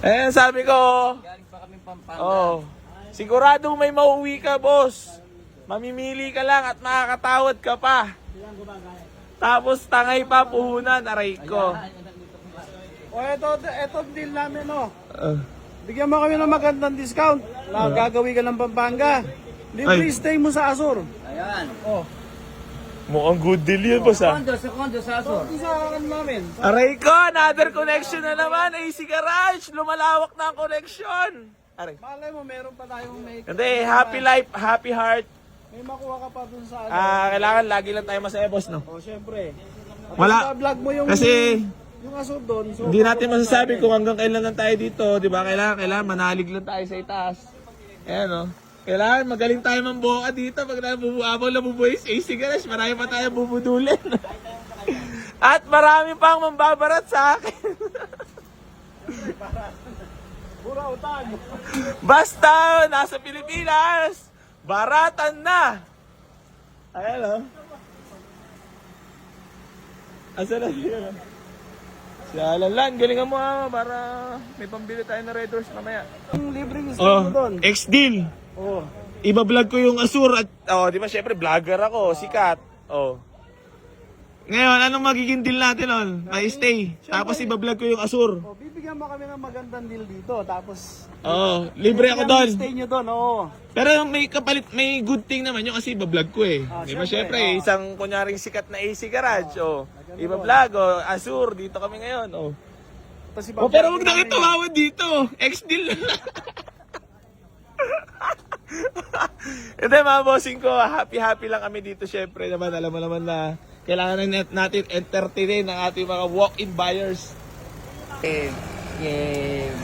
Eh, sabi ko, Galing pa kami Pampanga. oh, siguradong may mauwi ka, boss. Mamimili ka lang at makakatawad ka pa. Tapos tangay pa, puhunan, aray ko. O eto deal namin bigyan mo kami ng magandang discount na gagawin ka ng Pampanga. Libre stay mo sa Azur. Ayan. Mukhang good deal yun, boss, ah. Kondo sa Azor. Isa kan namin. Aray ko, another connection na naman. AC Garage, lumalawak na ang connection. Aray. Malay mo, meron pa tayong may... Hindi, happy life, happy heart. May makuha ka pa dun sa Kailangan lagi lang tayo masaya, boss, no? O, syempre. Wala. Vlog mo yung... Kasi, Yung Azur doon. So, hindi natin masasabi kung hanggang kailan lang tayo dito, di ba? Kailangan manalig lang tayo sa itaas. Ayan, no? Kailangan magaling tayo mamboka dito pag nabubuhay sa AC Garage. Marami pa tayo bubudulin. At marami pang mambabarat sa akin. Pura utang. Basta nasa Pilipinas, baratan na. Ayan, no? Asa na siya? Si Alan, galingan mo para may pambili tayo ng Red Horse mamaya. Yung libreng stay mo doon. Ex-deal. Oo. Iba-vlog ko yung Azur at, di ba syempre vlogger ako, sikat. Ngayon, anong magiging deal natin, May stay. Tapos iba-vlog ko yung Azur. O, bibigyan mo kami ng magandang deal dito. Tapos... Libre ako doon. Stay nyo doon, oo. Pero may kapalit, may good thing naman yung kasi iba-vlog ko eh. Di ba syempre, syempre, isang kunyaring sikat na AC Garage, iba-vlog, Azur, dito kami ngayon, Tapos pero huwag na kayo tumawad dito. Ex-deal na. Ito mga bossing ko, happy lang kami dito syempre naman. Alam mo naman na kailangan natin entertain ang ating mga walk-in buyers.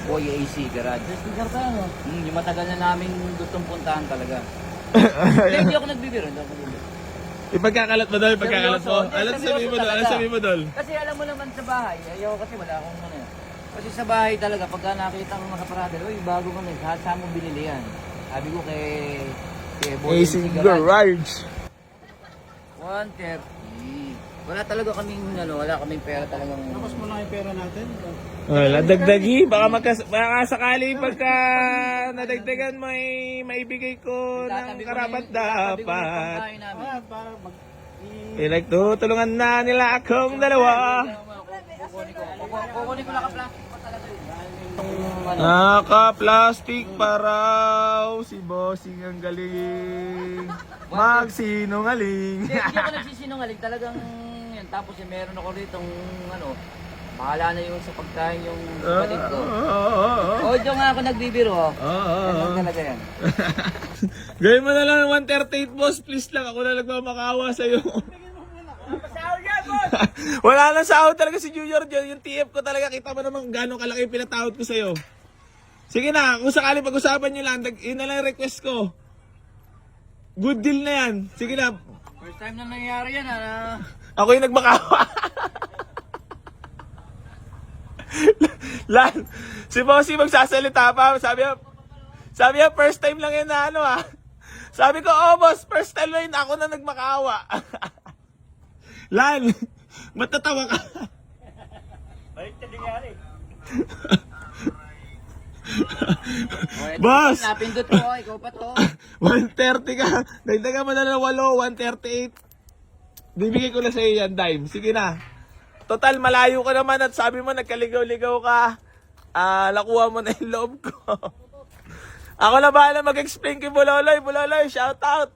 Boy AC Garage. Yung matagal na namin gustong puntahan talaga. Hindi ako nagbibiro. Ipagkakalat mo doon, ipagkakalat mo. Alam sabihin mo doon. Kasi alam mo naman sa bahay, ayaw kasi wala akong ano. Kasi sa bahay talaga, pagka nakita ko nakaparada, uy, bago kami, saan mo binili yan? Sabi ko kay Boy AC Garage. 130. Wala talaga kaming, wala kaming pera talagang... Tapos mo lang yung pera natin. Wala, dagdagi. Baka sakali pagka nadagdagan mo ay maibigay ko ng karapat dapat. Para mag... Pinagtutulungan na nila akong dalawa. Kukunin ko naka-plastic pa talaga yun. Naka-plastic pa raw. Si Bossing ang galing. Magsinungaling. Hindi ako nagsisinungaling. Talagang yan. Tapos meron ako rito bahala na yung sa pagkain yung kapatid ko. Diyo nga ako nagbibiro. Yan talaga yan. Gawin mo na lang 138, boss. Please lang. Ako na nagmamakawa sa'yo. Wala nang sahod talaga si Junior dyan. Yung TF ko talaga. Kita mo naman gano'ng kalaki yung pinatawad ko sa'yo. Sige na. Kung sakali pag-usapan nyo lang, yun na lang request ko. Good deal na yan. Sige na. First time na nangyari yan. Ako yung nagmakawa. Lan, si Bossy magsasalita pa. Sabi niya, first time lang yan na Sabi ko, boss, first time lang yun ako na nagmakawa. Lan, ba't natawa ka? Balik ka nangyari. Boss! Napindot ko, ikaw pa to. 130 ka. Dagdagan mo na ng 8, 138. Bibigay ko na sa iyo yan, dime. Sige na. Total, malayo ka naman at sabi mo nagkaligaw-ligaw ka. Nakuha mo na yung loob ko. Ako na bahala mag-explain kay Buloloy. Buloloy, shout out.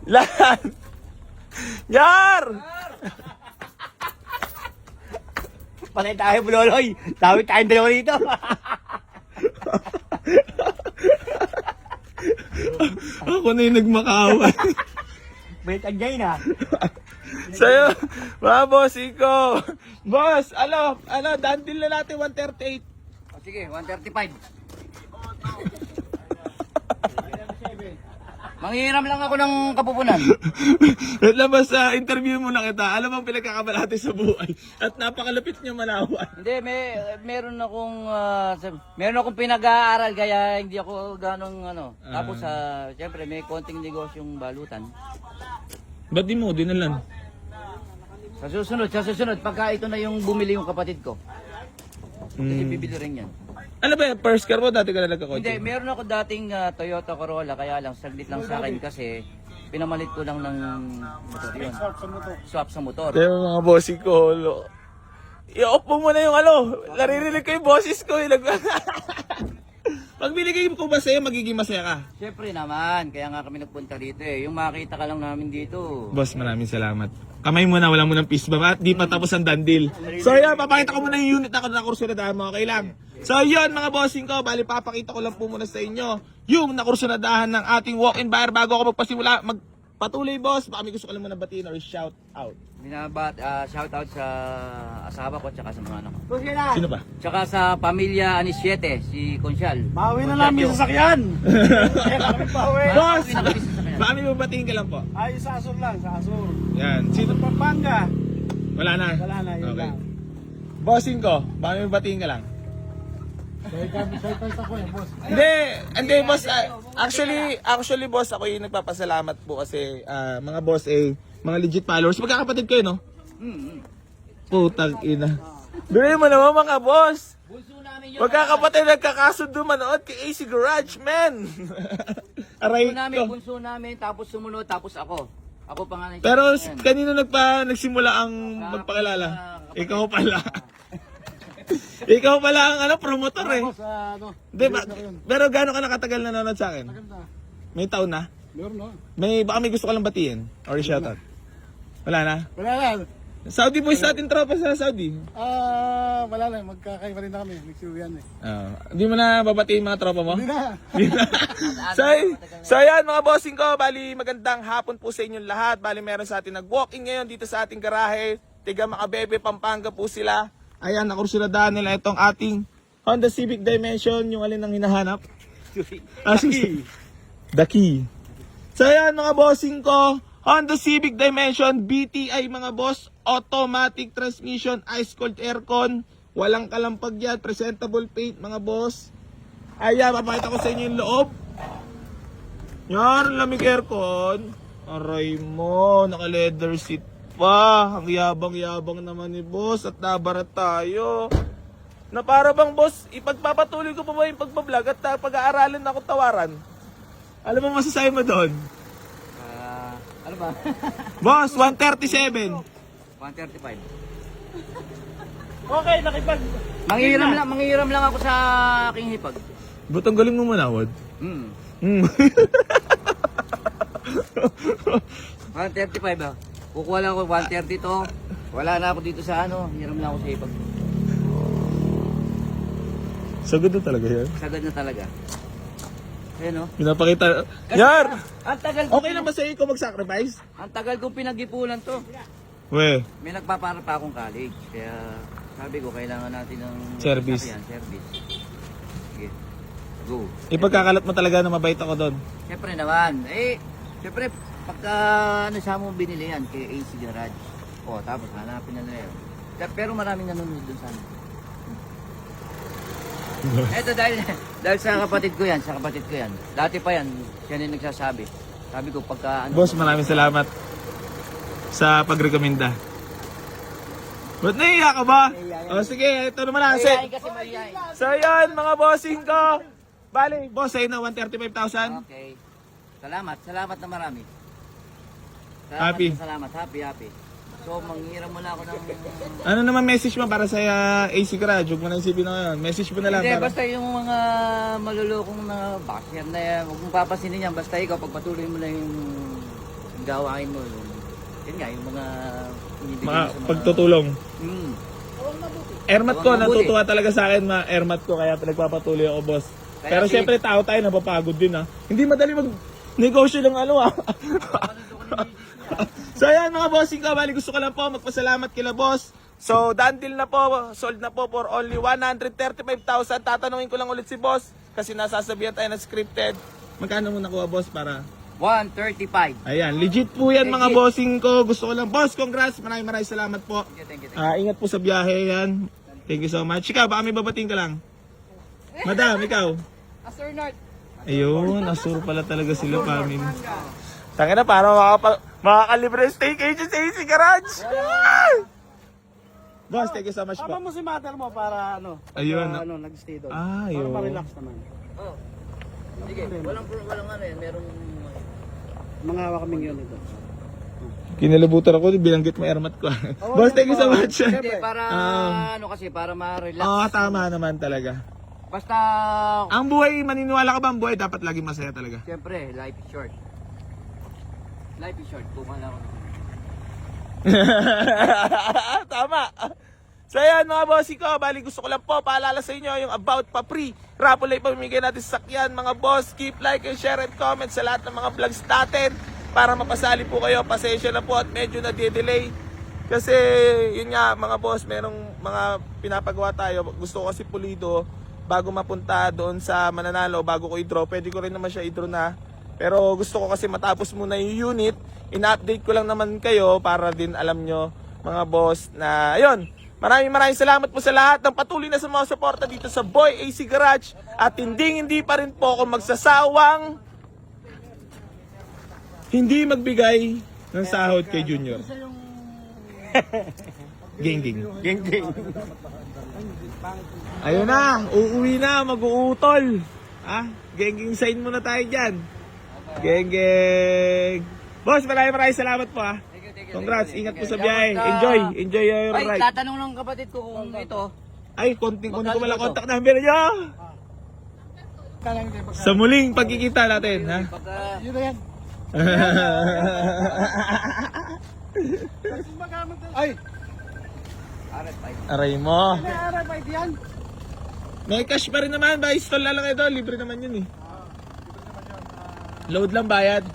Lan! Yar! Patay tayo, Buloloy. Dami tayong dalawa dito. Ako na yung nagmakawa. May tagyay na. Sa'yo, mga bossing ko. Boss, dandil na natin 138. Sige, 135. Manghihiram lang ako ng kapupunan. Wait lang ba sa interview mo na kita, alam bang pinagkakabalati sa buhay at napakalapit niya malawan. Hindi, meron akong pinag-aaral kaya hindi ako ganong Tapos siyempre may konting negosyong balutan. Ba't di mo dinalan? Sa susunod, pagka ito na yung bumili yung kapatid ko. Kasi bibili rin yan. Ano ba yan? First car mo? Dati ka na nagkakotse? Hindi, meron ako dating Toyota Corolla, kaya lang, saglit lang sa akin kasi pinamalit ko lang ng motor yun. Swap sa motor. Kaya mga bossing ko, i-off mo muna yung ano. Naririnig ko yung boses ko. Pag binigay ko ba sa'yo, magiging masaya ka? Siyempre naman, kaya nga kami nagpunta dito eh. Yung makita ka lang namin dito. Boss, maraming salamat. Kamay muna, wala mo ng peace ba? At di pa tapos ang dandil. So yun, papakita ko muna yung unit na nakursunadahan mo. Okay lang? So yun, mga bossing ko, bali papakita ko lang po muna sa inyo yung nakursunadahan ng ating walk-in buyer bago ako magpatuloy, boss. Baka may gusto ko lang muna batiin or shout out. Shout out sa asawa ko tsaka sa mga anak ko. Sino pa? Tsaka sa pamilya Anisyete, si Consyal. Bawi na namin sa sakyan. Bawi. Boss! Baka may babatiin ka lang po. Ay, sa Asur lang, sa Asur. Yan. Sino? Pampanga. Wala na. Wala na, yun lang. Bossing ko, baka may babatiin ka lang. Hindi boss, actually boss, ako yung nagpapasalamat po kasi mga boss mga legit followers, magkakapatid kayo no? Putang ina. Doon mo naman mga boss. Bunso namin yun. Magkakapatid nagkakasundo manood kay AC Garage, man. Aray ko. Bunso namin, tapos sumunod, tapos ako. Ako pa nga na. Pero kanino nagsimula ang magpakilala? Ikaw pala. Ikaw pala ang promotor eh. Di ba? Pero gaano ka nakatagal nanonood sa akin? May taon na? Meron na. Baka may gusto ka lang batiin? Or shoutout? Wala na? Wala na. Saudi boys natin tropa sa Saudi. Wala na. Magkakaiba rin na kami. Next year yan eh. Hindi mo na babatiin mga tropa mo? Hindi na. So ayan mga bossing ko, bali magandang hapon po sa inyong lahat. Bali meron sa atin nag-walk-in ngayon dito sa ating garahe. Tiga Macabebe, Pampanga po sila. Ayan, nakursuladahan nila itong ating Honda Civic Dimension, yung alin ang hinahanap. The key. So ayan mga bossing ko, Honda Civic Dimension, BTI mga boss, automatic transmission, ice cold aircon, walang kalampag yan, presentable paint mga boss. Ayan, papakita ko sa inyo yung loob. Yan, lamig aircon. Aray mo, naka leather seat pa. Ang yabang-yabang naman ni boss at nabarat tayo. Na para bang boss, ipagpapatuloy ko pa ba yung pagbablog at pag-aaralan na akong tawaran? Alam mo masasabi mo doon? Ano ba? Boss, 137. 135. Okay, nakipag. Manghihiram lang ako sa aking hipag. Ba't ang galing mo manawad? 135 ah. Kukuha lang ako 130 to. Wala na ako dito sa hiram lang ako sa hipag. Sagad na talaga yan. Sagad na talaga. Ayan Pinapakita. Yar! Ang tagal Okay lang ba sa'yo ikaw mag-sacrifice? Ang tagal kong pinag-ipunan to. We. May nagpapara pa akong college. Kaya sabi ko kailangan natin ng Service. service. Sige. Go. Ipagkakalat mo talaga na mabait ako doon. Siyempre naman. Siyempre pagka saan mo binili yan kay AC Garage. Tapos hanapin na nila yun. Pero maraming nanonood dun sana. Eto dahil sa kapatid ko yan, Dati pa yan, siya yung nagsasabi. Sabi ko pagka Boss, maraming salamat sa pagrekomenda. Ba't naiiyak ka ba? Sige, ito naman na. Mahihayin kasi mahihayin. So yan, mga bossing ko. Bali, boss, sa'yo na 135,000. Okay. Salamat na marami. Happy. Salamat. Happy. So, manghiram mo na ako ng... Ano naman message mo para sa AC Garage? Huwag mo na isipin na yun. Message mo na lang. Hindi, basta yung mga malulokong na basher na yan, huwag mong papasinin yan. Basta ikaw, pagpatuloy mo lang yung gawain mo. Yun nga, yung mga... Mga pagtutulong. Ermat ko, Huwag mabuti. natutuwa talaga sa akin ermat ko, kaya nagpapatuloy ako, boss. Kaya Pero syempre, tao tayo, napapagod din ha. Hindi madali mag-negosyo ng ha. So ayan mga bossing ko, bali gusto ko lang po magpasalamat kila boss. So done deal na po, sold na po for only 135,000. Tatanungin ko lang ulit si boss kasi nasasabihan tayo na scripted. Magkano mo nakuha boss para? 135. Ayan, legit po yan mga Legit. bossing ko. Gusto ko lang, boss, congrats. Maraming salamat po. Thank you. Ingat po sa biyahe yan. Thank you so much. Ikaw, baka may babating ka lang. Madam, ikaw. Astor North. Ayun, asur pala talaga sila family. Tangina, para Makakalibre staycation sa AC Garage. Ah! Boss, thank you so much Tama po. mo si mother mo para ano. Ayun. Para, nag-stay doon. Ah, Para yun. ma-relax naman. Oh. Sige, walang ano yan, merong... Mga hawak kaming unit doon. Kinalabutan ako, binanggit mo airmat ko. Boss, thank you so much. Hindi, para ano kasi, para ma-relax. Tama naman talaga. Basta, Ang buhay, maniniwala ka ba ang buhay dapat laging masaya talaga? siyempre, life is short. Life is short, tuman ako. Tama. So ayan mga bossy ko, bali gusto ko lang po paalala sa inyo yung about pa free raffle ay pamimigay natin sa sakyan mga boss. Keep like and share and comment sa lahat ng mga vlogs natin para mapasali po kayo. Pasensya na po at medyo na-delay kasi yun nga mga boss, merong mga pinapagawa tayo. Gusto ko kasi pulido bago mapunta doon sa mananalo, bago ko i-draw. Pwede ko rin naman siya i-draw na, pero gusto ko kasi matapos muna yung unit. In-update ko lang naman kayo para din alam nyo mga boss na ayun. Maraming salamat po sa lahat ng patuloy na sumusuporta dito sa Boy AC Garage. At hindi pa rin po ako magsasawang hindi magbigay ng sahod kay Junior. Geng. Ayun na, uuwi na, mag-uutol. Geng sign muna tayo dyan. Geng. Boss, maraming salamat po Congrats, ingat po sa biyahe. Enjoy your Ay, ride. tatanong ng kapatid ko kung ito. Ay, kunin ko pala contact number nyo. Sa muling pagkikita natin, ha? Pagka, Yun na yan. Ay, RF5. Aray mo. may RFID yan. May cash pa rin naman. Ba, install na lang ito. Libre naman yun eh. Load lang bayad.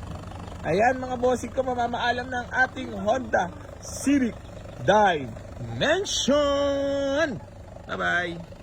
Ayan mga bossing ko, mamamaalam ng ating Honda Civic Dimension. Bye-bye.